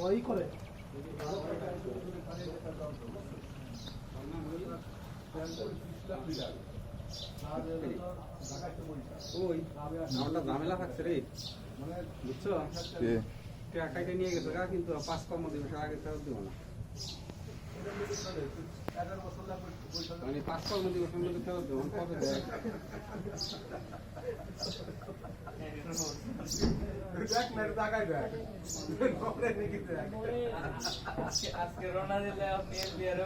ওই করে ঝামেলা থাকছে রে বুঝছো টাকাটা নিয়ে গেছে কিন্তু 5 কর্মদিবসের আগে ফেরত দিব না মানে 5 কর্মদিবসের মধ্যে ফেরত দেবো কবে আজকে রওনা দিলে আপনি বিয়ারে